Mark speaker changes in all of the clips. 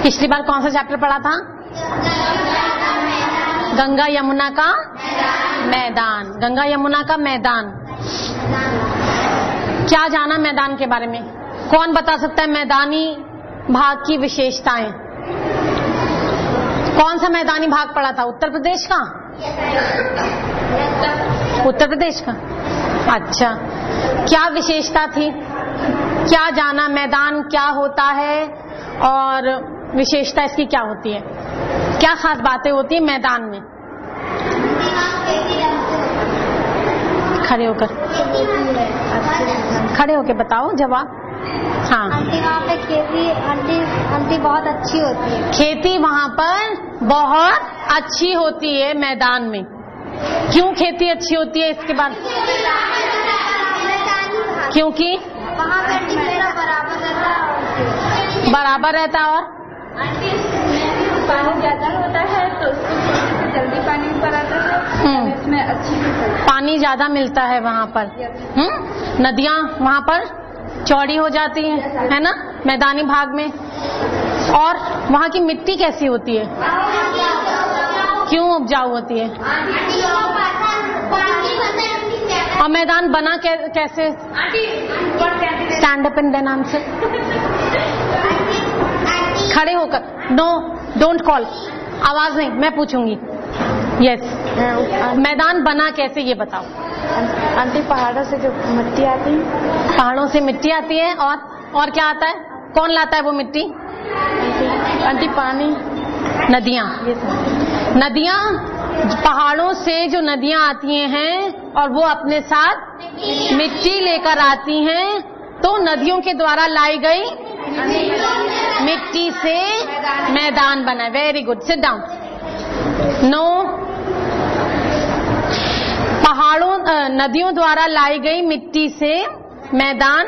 Speaker 1: पिछली बार कौन सा चैप्टर पढ़ा था? गंगा यमुना का मैदान। गंगा यमुना का मैदान। क्या जाना मैदान के बारे में? कौन बता सकता है मैदानी भाग की विशेषताएं? कौन सा मैदानी भाग पढ़ा था? उत्तर प्रदेश का? उत्तर प्रदेश का। अच्छा, क्या विशेषता थी? क्या जाना मैदान क्या होता है और विशेषता इसकी क्या होती है? क्या खास बातें होती है मैदान में? खड़े होकर बताओ जवाब। हाँ,
Speaker 2: आंटी वहाँ पे खेती आंटी बहुत अच्छी होती है।
Speaker 1: खेती वहाँ पर बहुत अच्छी होती है मैदान में। क्यों खेती अच्छी होती है इसके बाद? क्योंकि
Speaker 2: वहाँ पे
Speaker 1: बराबर रहता है और
Speaker 2: पानी ज्यादा होता है तो जल्दी पानी ऊपर आता है। इसमें अच्छी
Speaker 1: पानी ज्यादा मिलता है वहाँ पर। नदियाँ वहाँ पर चौड़ी हो जाती है ना मैदानी भाग में। और वहाँ की मिट्टी कैसी होती है? क्यों उपजाऊ होती है? और मैदान बना कैसे? Stand up and then answer. खड़े होकर। No, don't call. आवाज नहीं, मैं पूछूंगी। यस, मैदान बना कैसे ये बताओ।
Speaker 2: आंटी पहाड़ों से जो मिट्टी आती है।
Speaker 1: पहाड़ों से मिट्टी आती है और क्या आता है? कौन लाता है वो मिट्टी?
Speaker 2: आंटी पानी।
Speaker 1: नदियाँ। नदियाँ, पहाड़ों से जो नदियाँ आती हैं और वो अपने साथ मिट्टी लेकर आती हैं, तो नदियों के द्वारा लाई गई मिट्टी से मैदान बना। Very good, sit down. No, नदियों द्वारा लाई गई मिट्टी से मैदान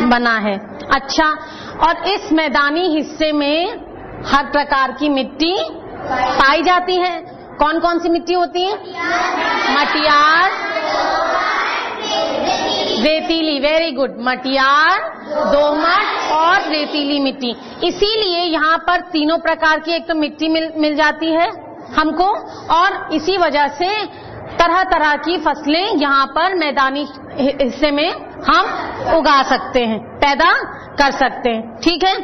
Speaker 1: बना है। अच्छा, और इस मैदानी हिस्से में हर प्रकार की मिट्टी पाई जाती है। कौन कौन सी मिट्टी होती है? मटियार, रेतीली। वेरी गुड, मटियार, दोमट और रेतीली मिट्टी। इसीलिए यहाँ पर तीनों प्रकार की एक तो मिट्टी मिल जाती है हमको, और इसी वजह से तरह तरह की फसलें यहाँ पर मैदानी हिस्से में हम उगा सकते हैं, पैदा कर सकते हैं। ठीक है।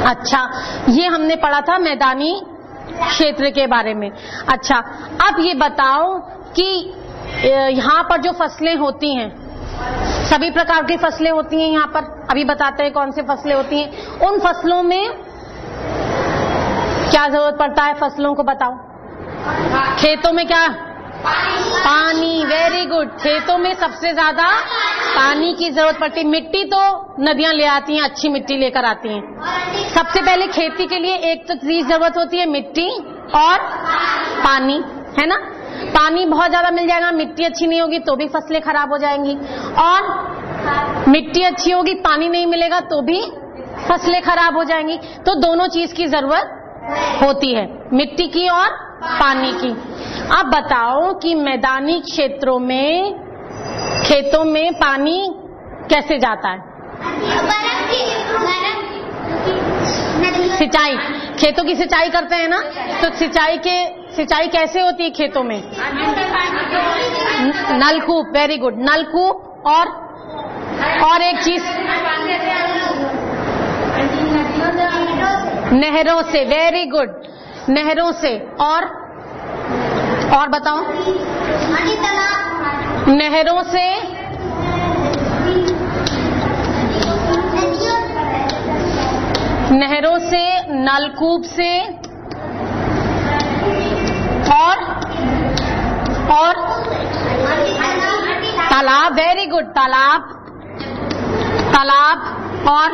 Speaker 1: अच्छा, ये हमने पढ़ा था मैदानी क्षेत्र के बारे में। अच्छा, अब ये बताओ कि यहाँ पर जो फसलें होती हैं, सभी प्रकार की फसलें होती हैं यहाँ पर। अभी बताते हैं कौन सी फसलें होती हैं। उन फसलों में क्या जरूरत पड़ता है? फसलों को बताओ। खेतों में क्या? पानी। वेरी गुड, खेतों में सबसे ज्यादा पानी की जरूरत पड़ती है। मिट्टी तो नदियां ले आती हैं, अच्छी मिट्टी लेकर आती हैं। सबसे पहले खेती के लिए एक तो चीज जरूरत होती है, मिट्टी और पानी, है ना। पानी बहुत ज्यादा मिल जाएगा, मिट्टी अच्छी नहीं होगी तो भी फसलें खराब हो जाएंगी, और मिट्टी अच्छी होगी पानी नहीं मिलेगा तो भी फसलें खराब हो जाएंगी। तो दोनों चीज की जरूरत होती है, मिट्टी की और पानी की। अब बताओ कि मैदानी क्षेत्रों में, खेतों में पानी कैसे जाता है? सिंचाई, खेतों की सिंचाई करते हैं ना, तो सिंचाई कैसे होती है खेतों में? नलकूप। वेरी गुड, नलकूप। और एक चीज, नहरों से। वेरी गुड, नहरों से। और बताओ। नहरों से, नहरों से, नलकूप से, और तालाब। वेरी गुड, तालाब। और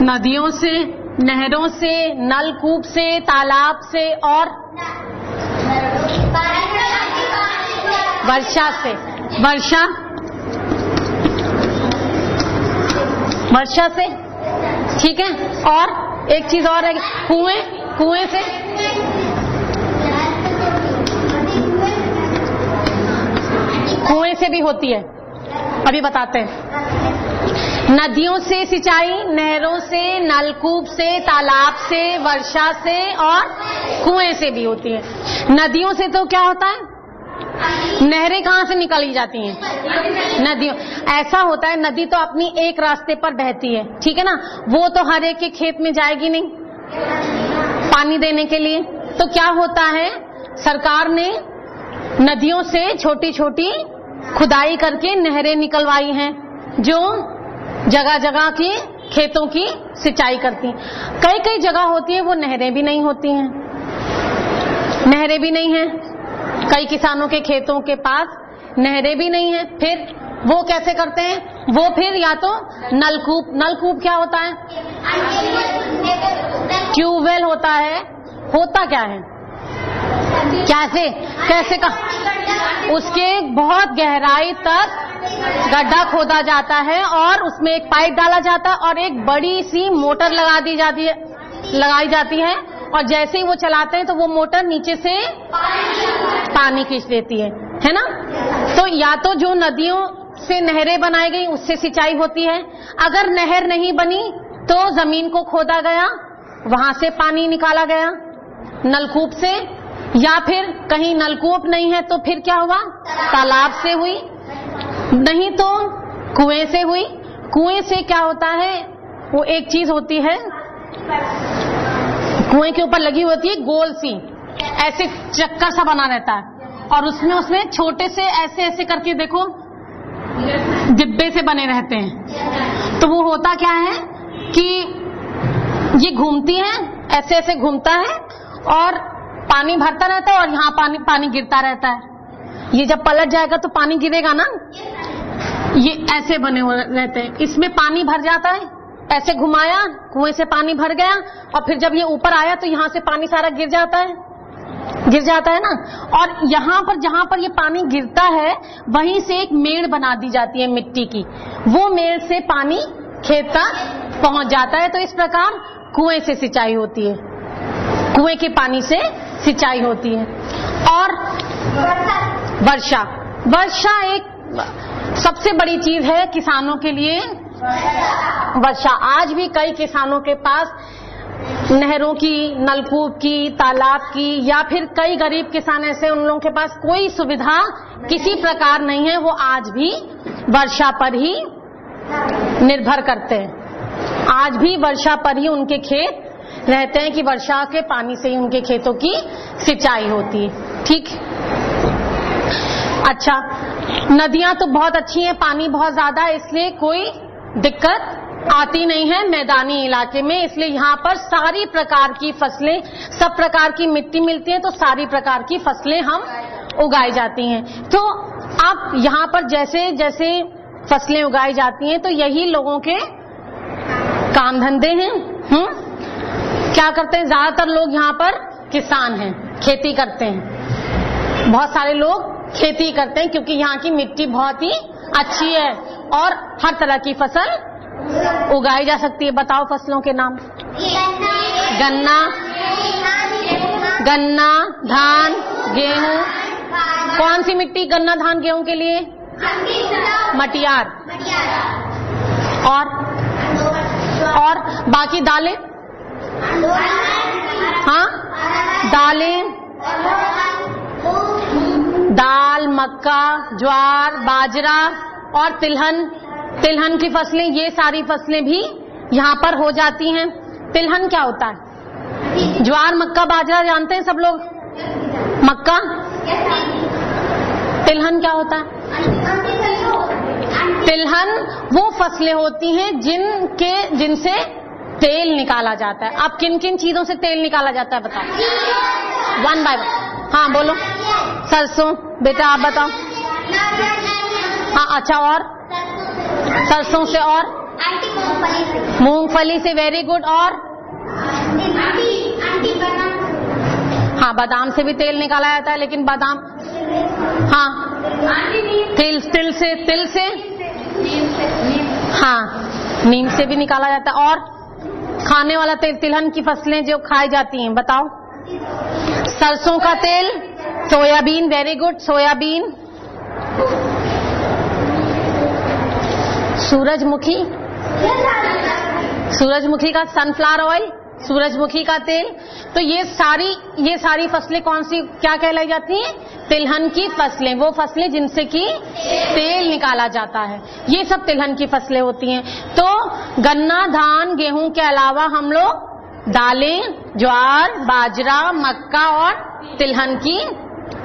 Speaker 1: नदियों से, नहरों से, नलकूप से, तालाब से, और वर्षा से। वर्षा से, ठीक है। और एक चीज और है, कुएं से। कुएं से भी होती है, अभी बताते हैं। नदियों से सिंचाई, नहरों से, नलकूप से, तालाब से, वर्षा से और कुएं से भी होती है। नदियों से तो क्या होता है, नहरें कहाँ से निकाली जाती हैं, नदियों। ऐसा होता है नदी तो अपनी एक रास्ते पर बहती है, ठीक है ना, वो तो हर एक के खेत में जाएगी नहीं पानी देने के लिए। तो क्या होता है, सरकार ने नदियों से छोटी छोटी खुदाई करके नहरें निकलवाई हैं जो जगह जगह की खेतों की सिंचाई करती हैं। कई कई जगह होती है वो नहरें भी नहीं होती हैं, नहरें भी नहीं है, कई किसानों के खेतों के पास नहरें भी नहीं है। फिर वो कैसे करते हैं, वो फिर या तो नलकूप, नलकूप क्या होता है, ट्यूबवेल होता है, होता क्या है, कैसे कैसे का उसके बहुत गहराई तक गड्ढा खोदा जाता है और उसमें एक पाइप डाला जाता है और एक बड़ी सी मोटर लगाई जाती है और जैसे ही वो चलाते हैं तो वो मोटर नीचे से पानी खींच देती है ना। तो या तो जो नदियों से नहरें बनाई गई उससे सिंचाई होती है, अगर नहर नहीं बनी तो जमीन को खोदा गया, वहां से पानी निकाला गया नलकूप से, या फिर कहीं नलकूप नहीं है तो फिर क्या हुआ, तालाब से हुई, नहीं तो कुएं से हुई। कुएं से क्या होता है, वो एक चीज होती है कुएं के ऊपर लगी होती है गोल सी, ऐसे चक्कर सा बना रहता है और उसमें छोटे से ऐसे ऐसे करके देखो डिब्बे से बने रहते हैं। तो वो होता क्या है कि ये घूमती है, ऐसे ऐसे घूमता है और पानी भरता रहता है और यहाँ पानी गिरता रहता है। ये जब पलट जाएगा तो पानी गिरेगा ना, ये ऐसे बने हुए रहते हैं, इसमें पानी भर जाता है, ऐसे घुमाया कुएं से पानी भर गया और फिर जब ये ऊपर आया तो यहाँ से पानी सारा गिर जाता है ना। और यहाँ पर जहाँ पर ये पानी गिरता है वहीं से एक मेड़ बना दी जाती है मिट्टी की, वो मेड़ से पानी खेत तक पहुंच जाता है। तो इस प्रकार कुएं से सिंचाई होती है, कुएं के पानी से सिंचाई होती है। और वर्षा एक सबसे बड़ी चीज है किसानों के लिए। वर्षा आज भी कई किसानों के पास नहरों की, नलकूप की, तालाब की, या फिर कई गरीब किसान ऐसे उन लोगों के पास कोई सुविधा किसी प्रकार नहीं है, वो आज भी वर्षा पर ही निर्भर करते हैं। आज भी वर्षा पर ही उनके खेत रहते हैं कि वर्षा के पानी से ही उनके खेतों की सिंचाई होती है। ठीक, अच्छा, नदियां तो बहुत अच्छी हैं, पानी बहुत ज्यादा है, इसलिए कोई दिक्कत आती नहीं है मैदानी इलाके में। इसलिए यहाँ पर सारी प्रकार की फसलें, सब प्रकार की मिट्टी मिलती है, तो सारी प्रकार की फसलें हम उगाई जाती हैं। तो अब यहाँ पर जैसे जैसे फसलें उगाई जाती हैं तो यही लोगों के काम धंधे हैं। क्या करते हैं, ज्यादातर लोग यहाँ पर किसान हैं, खेती करते हैं, बहुत सारे लोग खेती करते हैं क्योंकि यहाँ की मिट्टी बहुत ही अच्छी है और हर तरह की फसल उगाई जा सकती है। बताओ फसलों के नाम। गन्ना, धान, गेहूं। कौन सी मिट्टी गन्ना, धान, गेहूं के लिए? मटियार। और बाकी दालें? हाँ, दालें, दाल, मक्का, ज्वार, बाजरा और तिलहन की फसलें, ये सारी फसलें भी यहाँ पर हो जाती हैं। तिलहन क्या होता है? ज्वार, मक्का, बाजरा जानते हैं सब लोग। मक्का, तिलहन क्या होता है? तिलहन वो फसलें होती हैं जिनसे तेल निकाला जाता है। अब किन किन चीजों से तेल निकाला जाता है बताओ, वन बाय वन। हाँ बोलो। सरसों, बेटा आप बताओ। हाँ अच्छा, और सरसों से, और मूंगफली से, वेरी गुड। और हाँ, बादाम से भी तेल निकाला जाता है, लेकिन बादाम, हाँ, तिल से, हाँ, नीम से भी निकाला जाता है। और खाने वाला तेल, तिलहन की फसलें जो खाई जाती हैं बताओ। सरसों का तेल, सोयाबीन, वेरी गुड, सोयाबीन, सूरजमुखी, सूरजमुखी का सनफ्लावर ऑयल, सूरजमुखी का तेल। तो ये सारी फसलें कौन सी क्या कहलाई जाती हैं? तिलहन की फसलें। वो फसलें जिनसे कि तेल निकाला जाता है, ये सब तिलहन की फसलें होती हैं। तो गन्ना, धान, गेहूं के अलावा हम लोग दालें, ज्वार, बाजरा, मक्का और तिलहन की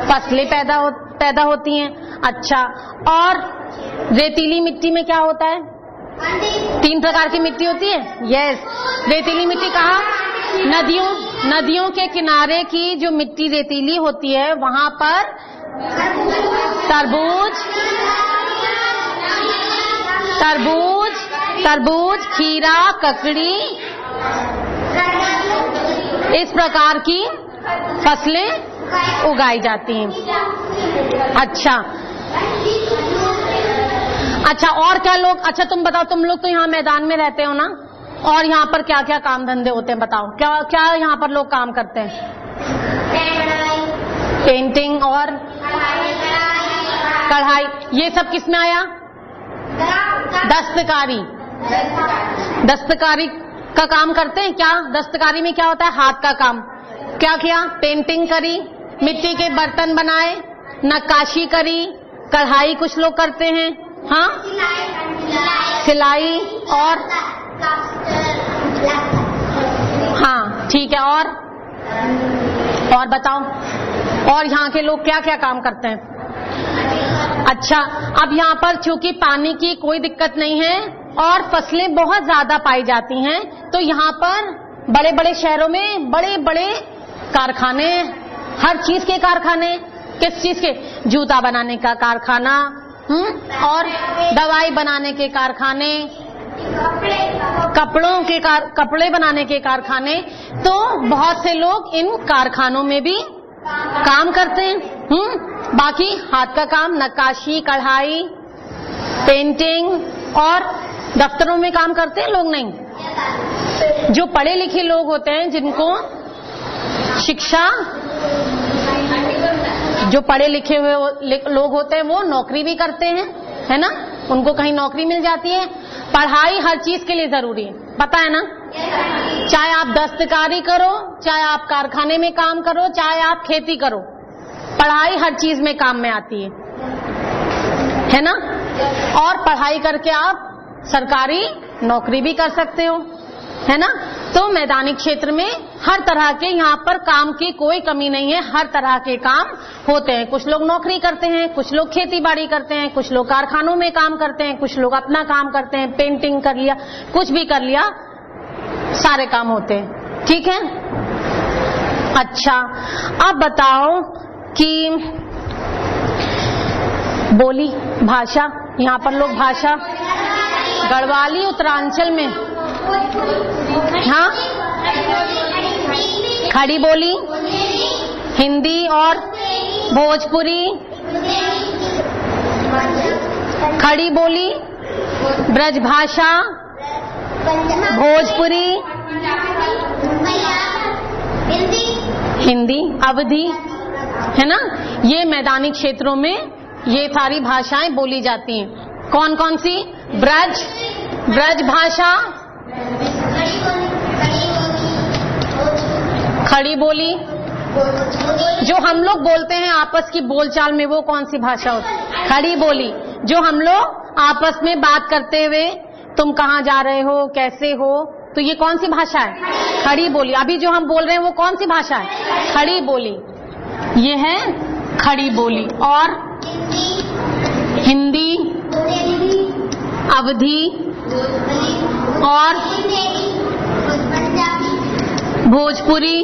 Speaker 1: फसलें पैदा होती हैं। अच्छा, और रेतीली मिट्टी में क्या होता है? 3 प्रकार की मिट्टी होती है। यस, रेतीली मिट्टी कहाँ? नदियों के किनारे की जो मिट्टी रेतीली होती है वहां पर तरबूज, खीरा, ककड़ी, इस प्रकार की फसलें उगाई जाती हैं। अच्छा, और क्या लोग, अच्छा तुम बताओ, तुम लोग तो यहाँ मैदान में रहते हो ना, और यहाँ पर क्या क्या काम धंधे होते हैं बताओ? क्या यहाँ पर लोग काम करते हैं? पेंटिंग और कढ़ाई, ये सब किस में आया? दस्तकारी का काम करते हैं। क्या दस्तकारी में क्या होता है? हाथ का काम। क्या किया? पेंटिंग करी, मिट्टी के बर्तन बनाए, नक्काशी करी, कढ़ाई कुछ लोग करते हैं, हाँ, सिलाई, और हाँ ठीक है, और बताओ, और यहाँ के लोग क्या क्या काम करते हैं? अच्छा, अब यहाँ पर चूंकि पानी की कोई दिक्कत नहीं है और फसलें बहुत ज्यादा पाई जाती हैं, तो यहाँ पर बड़े बड़े शहरों में बड़े बड़े कारखाने, हर चीज के कारखाने, किस चीज के? जूता बनाने का कारखाना, और दवाई बनाने के कारखाने, कपड़े बनाने के कारखाने। तो बहुत से लोग इन कारखानों में भी काम करते हैं। बाकी हाथ का काम, नक्काशी, कढ़ाई, पेंटिंग, और दफ्तरों में काम करते हैं लोग नहीं। जो पढ़े लिखे लोग होते हैं, जिनको शिक्षा, जो पढ़े लिखे हुए लोग होते हैं वो नौकरी भी करते हैं, है ना, उनको कहीं नौकरी मिल जाती है। पढ़ाई हर चीज के लिए जरूरी है, पता है ना? चाहे आप दस्तकारी करो, चाहे आप कारखाने में काम करो, चाहे आप खेती करो, पढ़ाई हर चीज में काम में आती है ना? और पढ़ाई करके आप सरकारी नौकरी भी कर सकते हो, है ना? तो मैदानी क्षेत्र में हर तरह के यहाँ पर काम की कोई कमी नहीं है, हर तरह के काम होते हैं। कुछ लोग नौकरी करते हैं, कुछ लोग खेती बाड़ी करते हैं, कुछ लोग कारखानों में काम करते हैं, कुछ लोग अपना काम करते हैं, पेंटिंग कर लिया, कुछ भी कर लिया, सारे काम होते हैं। ठीक है? अच्छा, अब बताओ कि बोली, भाषा, यहाँ पर लोग भाषा, गढ़वाली उत्तरांचल में, हाँ, खड़ी बोली, हिंदी और भोजपुरी, खड़ी बोली, ब्रजभाषा, भोजपुरी, हिंदी, अवधी, है ना? ये मैदानी क्षेत्रों में ये सारी भाषाएं बोली जाती हैं। कौन कौन सी? ब्रज भाषा, खड़ी बोली, जो हम लोग बोलते हैं आपस की बोलचाल में, वो कौन सी भाषा होती है? खड़ी बोली, जो हम लोग आपस में बात करते हुए, तुम कहाँ जा रहे हो, कैसे हो, तो ये कौन सी भाषा है? खड़ी बोली। अभी जो हम बोल रहे हैं वो कौन सी भाषा है? खड़ी बोली, ये है खड़ी बोली। और हिंदी, अवधी और भोजपुरी।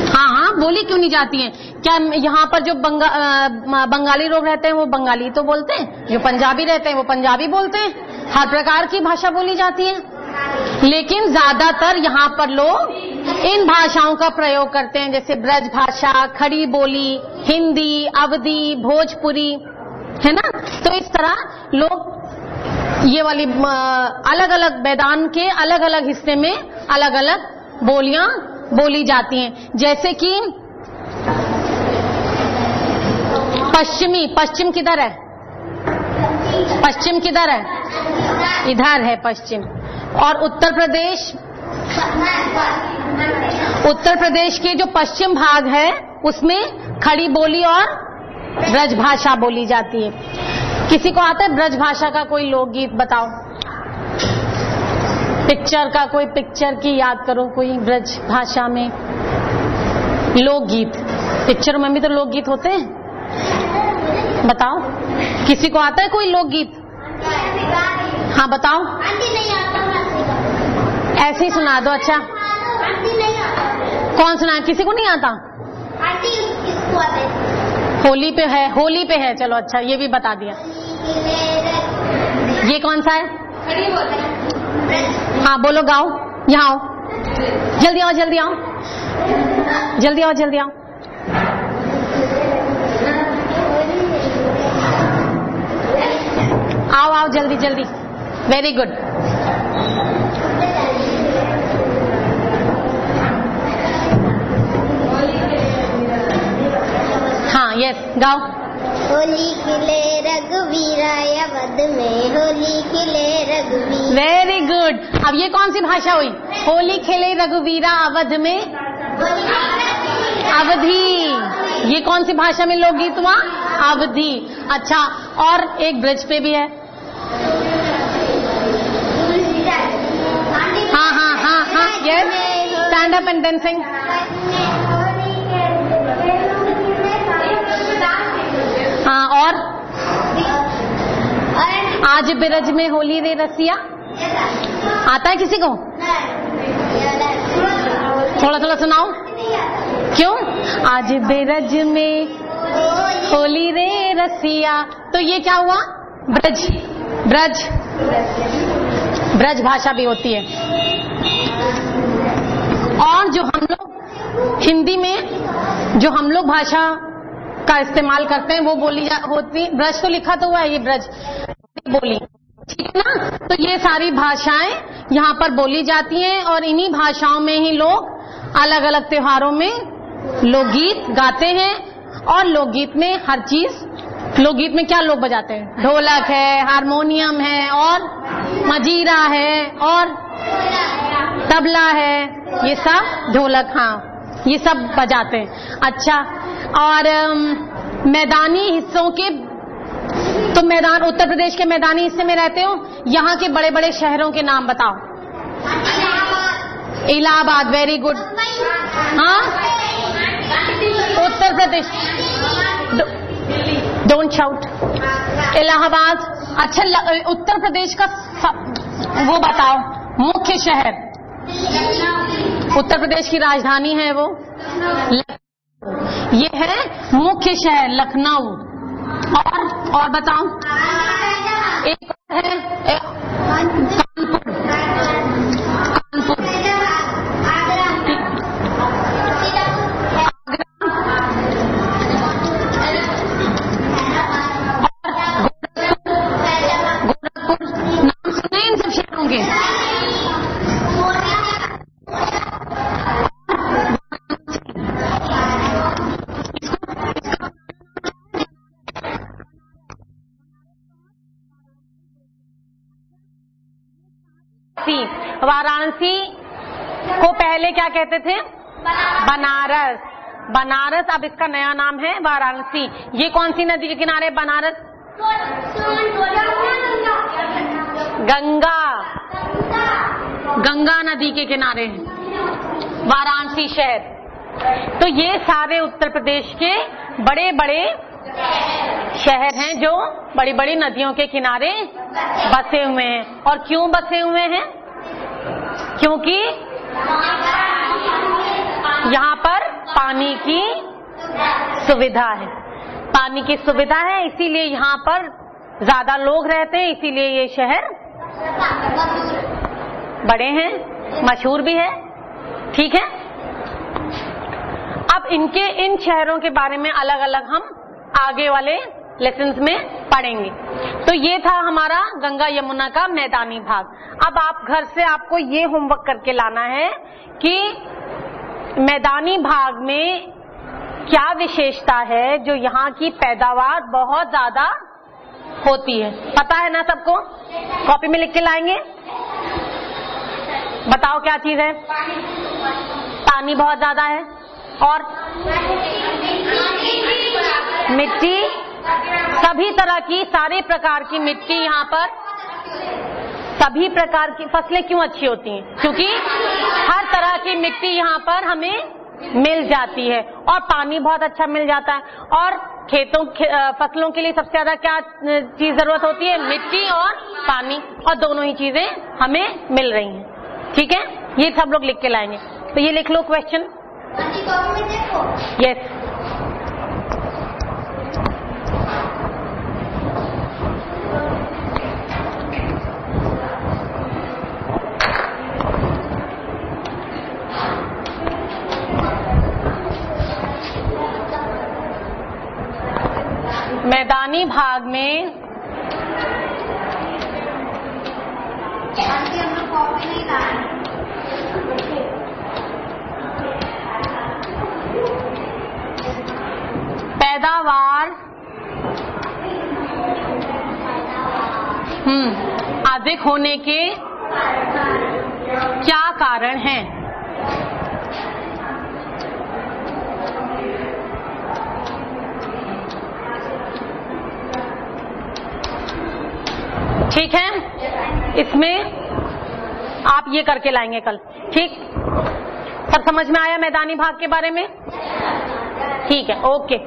Speaker 1: हाँ, बोली क्यों नहीं जाती हैं? क्या यहाँ पर जो बंगाली लोग रहते हैं वो बंगाली तो बोलते हैं, जो पंजाबी रहते हैं वो पंजाबी बोलते हैं, हर प्रकार की भाषा बोली जाती है। लेकिन ज्यादातर यहाँ पर लोग इन भाषाओं का प्रयोग करते हैं, जैसे ब्रज भाषा, खड़ी बोली, हिंदी, अवधी, भोजपुरी, है ना? तो इस तरह लोग ये वाली अलग अलग मैदान के अलग अलग हिस्से में अलग अलग बोलियां बोली जाती हैं। जैसे कि पश्चिम किधर है? पश्चिम किधर है? इधर है पश्चिम। और उत्तर प्रदेश के जो पश्चिम भाग है उसमें खड़ी बोली और ब्रज भाषा बोली जाती है। किसी को आता है ब्रज भाषा का कोई लोकगीत? बताओ। पिक्चर का कोई पिक्चर की याद करो, कोई ब्रज भाषा में लोकगीत। पिक्चरों में भी तो लोकगीत होते हैं, बताओ। किसी को आता है कोई लोकगीत? हाँ बताओ। ऐसे ही सुना दो। अच्छा कौन सुनाए? किसी को नहीं आता? होली पे है, होली पे है। चलो अच्छा, ये भी बता दिया। ये कौन सा है? हाँ बोलो, गाओ। यहाँ आओ, जल्दी आओ, जल्दी आओ, जल्दी आओ, जल्दी आओ। आओ आओ जल्दी जल्दी। Very good. हाँ यस, गाओ।
Speaker 3: होली खिले रघुवीरा अवध में, होली खिले रघुवीरा।
Speaker 1: Very good. अब ये कौन सी भाषा हुई? होली खेले रघुवीरा अवध में, अवधी। ये कौन सी भाषा में लोकगीत हुआ? अवधी। अच्छा, और एक ब्रज पे भी है। हाँ हाँ हाँ हाँ yes, stand up and dancing. हाँ, और आज ब्रज में होली रे रसिया आता है किसी को? थोड़ा थोड़ा सुनाओ। क्यों? आज ब्रज में होली रे रसिया। तो ये क्या हुआ? ब्रज। ब्रज ब्रज भाषा भी होती है। और जो हम लोग हिंदी में जो हम लोग भाषा का इस्तेमाल करते हैं वो बोली होती। ब्रज तो लिखा तो हुआ है, ये ब्रज बोली, ठीक है ना? तो ये सारी भाषाएं यहाँ पर बोली जाती हैं और इन्हीं भाषाओं में ही लोग अलग अलग त्योहारों में लोकगीत गाते हैं। और लोकगीत में हर चीज, लोकगीत में क्या लोग बजाते हैं? ढोलक है, हारमोनियम है, और मजीरा है, और तबला है। ये सब ढोलक, हाँ ये सब बजाते हैं। अच्छा, और मैदानी हिस्सों के, तो मैदान, उत्तर प्रदेश के मैदानी हिस्से में रहते हो, यहाँ के बड़े बड़े शहरों के नाम बताओ। Allahabad, very good. हाँ, उत्तर प्रदेश, डोंट शाउट। इलाहाबाद। अच्छा, उत्तर प्रदेश का वो बताओ मुख्य शहर। उत्तर प्रदेश की राजधानी है वो, ये है मुख्य शहर लखनऊ। और बताओ, एक है कानपुर। कानपुर, गोरखपुर। नाम सुने इन सब शहरों के? वाराणसी को पहले क्या कहते थे? बनारस। बनारस, अब इसका नया नाम है वाराणसी। ये कौन सी नदी के किनारे बनारस? गंगा। गंगा नदी के किनारे है वाराणसी शहर। तो ये सारे उत्तर प्रदेश के बड़े बड़े शहर हैं जो बड़ी बड़ी नदियों के किनारे बसे हुए हैं। और क्यों बसे हुए हैं? क्योंकि यहाँ पर पानी की सुविधा है। पानी की सुविधा है, इसीलिए यहाँ पर ज्यादा लोग रहते हैं, इसीलिए ये शहर बड़े हैं, मशहूर भी है। ठीक है, अब इनके इन शहरों के बारे में अलग अलग हम आगे वाले लेसन्स में पढ़ेंगे। तो ये था हमारा गंगा यमुना का मैदानी भाग। अब आप घर से आपको ये होमवर्क करके लाना है कि मैदानी भाग में क्या विशेषता है जो यहाँ की पैदावार बहुत ज्यादा होती है। पता है ना सबको? कॉपी में लिख के लाएंगे। बताओ क्या चीज है? पानी बहुत ज्यादा है। और मिट्टी, सभी तरह की, सारे प्रकार की मिट्टी यहाँ पर, सभी प्रकार की फसलें क्यों अच्छी होती हैं? क्योंकि हर तरह की मिट्टी यहाँ पर हमें मिल जाती है और पानी बहुत अच्छा मिल जाता है। और फसलों के लिए सबसे ज्यादा क्या चीज जरूरत होती है? मिट्टी और पानी, और दोनों ही चीजें हमें मिल रही हैं। ठीक है, ये सब लोग लिख के लाएंगे। तो ये लिख लो क्वेश्चन। यस, मैदानी भाग में पैदावार अधिक होने के क्या कारण हैं? ठीक है, इसमें आप ये करके लाएंगे कल। ठीक, सब समझ में आया मैदानी भाग के बारे में? ठीक है, ओके।